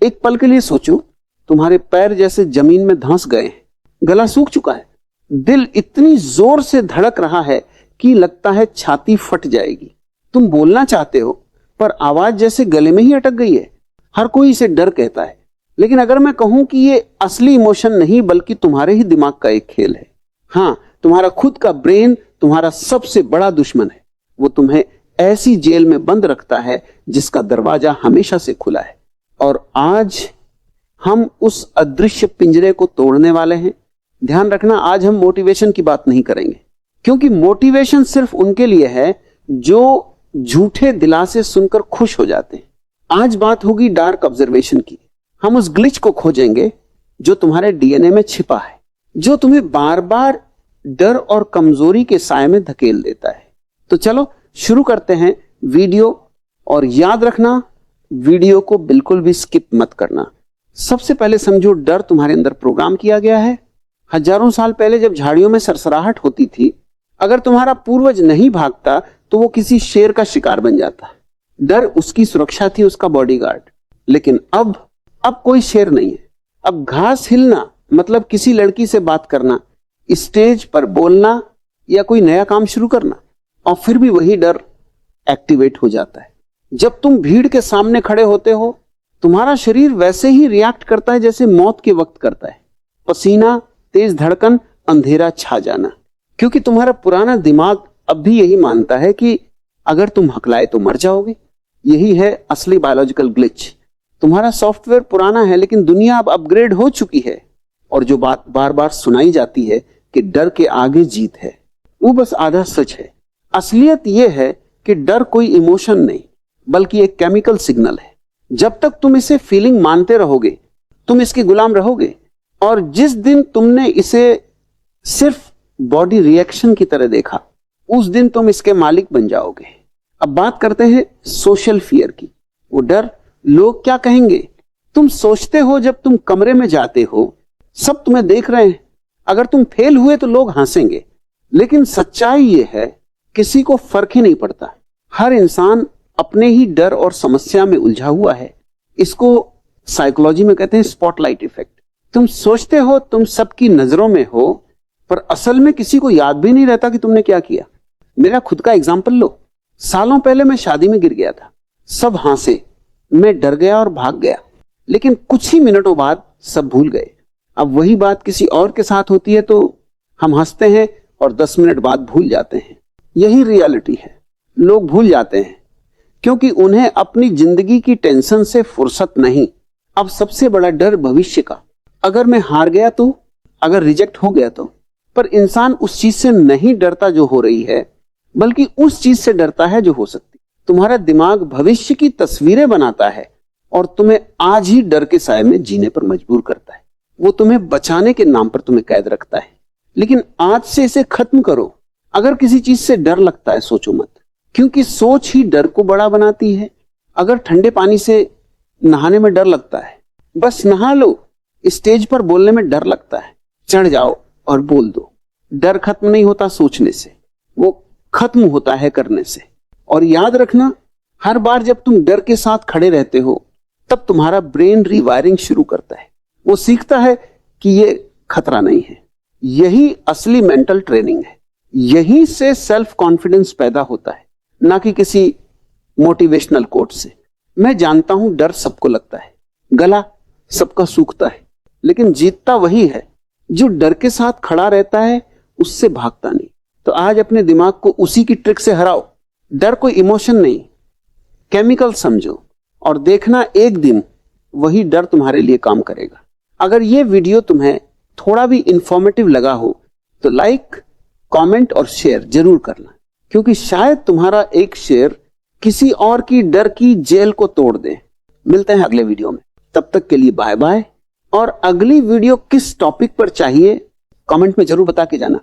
एक पल के लिए सोचो, तुम्हारे पैर जैसे जमीन में धंस गए हैं, गला सूख चुका है, दिल इतनी जोर से धड़क रहा है कि लगता है छाती फट जाएगी। तुम बोलना चाहते हो पर आवाज जैसे गले में ही अटक गई है। हर कोई इसे डर कहता है, लेकिन अगर मैं कहूं कि ये असली इमोशन नहीं बल्कि तुम्हारे ही दिमाग का एक खेल है। हाँ, तुम्हारा खुद का ब्रेन तुम्हारा सबसे बड़ा दुश्मन है। वो तुम्हें ऐसी जेल में बंद रखता है जिसका दरवाजा हमेशा से खुला है। और आज हम उस अदृश्य पिंजरे को तोड़ने वाले हैं। ध्यान रखना, आज हम मोटिवेशन की बात नहीं करेंगे, क्योंकि मोटिवेशन सिर्फ उनके लिए है जो झूठे दिलासे सुनकर खुश हो जाते हैं। आज बात होगी डार्क ऑब्जर्वेशन की। हम उस ग्लिच को खोजेंगे जो तुम्हारे डीएनए में छिपा है, जो तुम्हें बार बार डर और कमजोरी के साए में धकेल देता है। तो चलो शुरू करते हैं वीडियो, और याद रखना वीडियो को बिल्कुल भी स्किप मत करना। सबसे पहले समझो, डर तुम्हारे अंदर प्रोग्राम किया गया है। हजारों साल पहले जब झाड़ियों में सरसराहट होती थी, अगर तुम्हारा पूर्वज नहीं भागता तो वो किसी शेर का शिकार बन जाता। डर उसकी सुरक्षा थी, उसका बॉडीगार्ड। लेकिन अब कोई शेर नहीं है। अब घास हिलना मतलब किसी लड़की से बात करना, स्टेज पर बोलना या कोई नया काम शुरू करना, और फिर भी वही डर एक्टिवेट हो जाता है। जब तुम भीड़ के सामने खड़े होते हो, तुम्हारा शरीर वैसे ही रिएक्ट करता है जैसे मौत के वक्त करता है। पसीना, तेज धड़कन, अंधेरा छा जाना, क्योंकि तुम्हारा पुराना दिमाग अब भी यही मानता है कि अगर तुम हकलाए तो मर जाओगे। यही है असली बायोलॉजिकल ग्लिच। तुम्हारा सॉफ्टवेयर पुराना है, लेकिन दुनिया अब अपग्रेड हो चुकी है। और जो बात बार बार सुनाई जाती है कि डर के आगे जीत है, वो बस आधा सच है। असलियत यह है कि डर कोई इमोशन नहीं बल्कि एक केमिकल सिग्नल है। जब तक तुम इसे फीलिंग मानते रहोगे, तुम इसके गुलाम रहोगे। और जिस दिन तुमने इसे सिर्फ बॉडी रिएक्शन की तरह देखा, उस दिन तुम इसके मालिक बन जाओगे। अब बात करते हैं सोशल फियर की। वो डर, लोग क्या कहेंगे। तुम सोचते हो जब तुम कमरे में जाते हो, सब तुम्हें देख रहे हैं, अगर तुम फेल हुए तो लोग हंसेंगे। लेकिन सच्चाई ये है, किसी को फर्क ही नहीं पड़ता। हर इंसान अपने ही डर और समस्या में उलझा हुआ है। इसको साइकोलॉजी में कहते हैं स्पॉटलाइट इफेक्ट। तुम सोचते हो तुम सबकी नजरों में हो, पर असल में किसी को याद भी नहीं रहता कि तुमने क्या किया। मेरा खुद का एग्जाम्पल लो। सालों पहले मैं शादी में गिर गया था, सब हंसे, मैं डर गया और भाग गया। लेकिन कुछ ही मिनटों बाद सब भूल गए। अब वही बात किसी और के साथ होती है तो हम हंसते हैं और 10 मिनट बाद भूल जाते हैं। यही रियलिटी है। लोग भूल जाते हैं क्योंकि उन्हें अपनी जिंदगी की टेंशन से फुर्सत नहीं। अब सबसे बड़ा डर भविष्य का। अगर मैं हार गया तो, अगर रिजेक्ट हो गया तो। पर इंसान उस चीज से नहीं डरता जो हो रही है, बल्कि उस चीज से डरता है जो हो सकती। तुम्हारा दिमाग भविष्य की तस्वीरें बनाता है और तुम्हें आज ही डर के साए में जीने पर मजबूर करता है। वो तुम्हें बचाने के नाम पर तुम्हें कैद रखता है। लेकिन आज से इसे खत्म करो। अगर किसी चीज से डर लगता है, सोचो मत, क्योंकि सोच ही डर को बड़ा बनाती है। अगर ठंडे पानी से नहाने में डर लगता है, बस नहा लो। स्टेज पर बोलने में डर लगता है, चढ़ जाओ और बोल दो। डर खत्म नहीं होता सोचने से, वो खत्म होता है करने से। और याद रखना, हर बार जब तुम डर के साथ खड़े रहते हो, तब तुम्हारा ब्रेन रीवायरिंग शुरू करता है। वो सीखता है कि ये खतरा नहीं है। यही असली मेंटल ट्रेनिंग है। यहीं से सेल्फ कॉन्फिडेंस पैदा होता है, ना कि किसी मोटिवेशनल कोट से। मैं जानता हूं डर सबको लगता है, गला सबका सूखता है, लेकिन जीतता वही है जो डर के साथ खड़ा रहता है, उससे भागता नहीं। तो आज अपने दिमाग को उसी की ट्रिक से हराओ। डर कोई इमोशन नहीं, केमिकल समझो, और देखना एक दिन वही डर तुम्हारे लिए काम करेगा। अगर ये वीडियो तुम्हें थोड़ा भी इंफॉर्मेटिव लगा हो तो लाइक, कमेंट और शेयर जरूर करना, क्योंकि शायद तुम्हारा एक शेयर किसी और की डर की जेल को तोड़ दे। मिलते हैं अगले वीडियो में, तब तक के लिए बाय बाय। और अगली वीडियो किस टॉपिक पर चाहिए कमेंट में जरूर बता के जाना।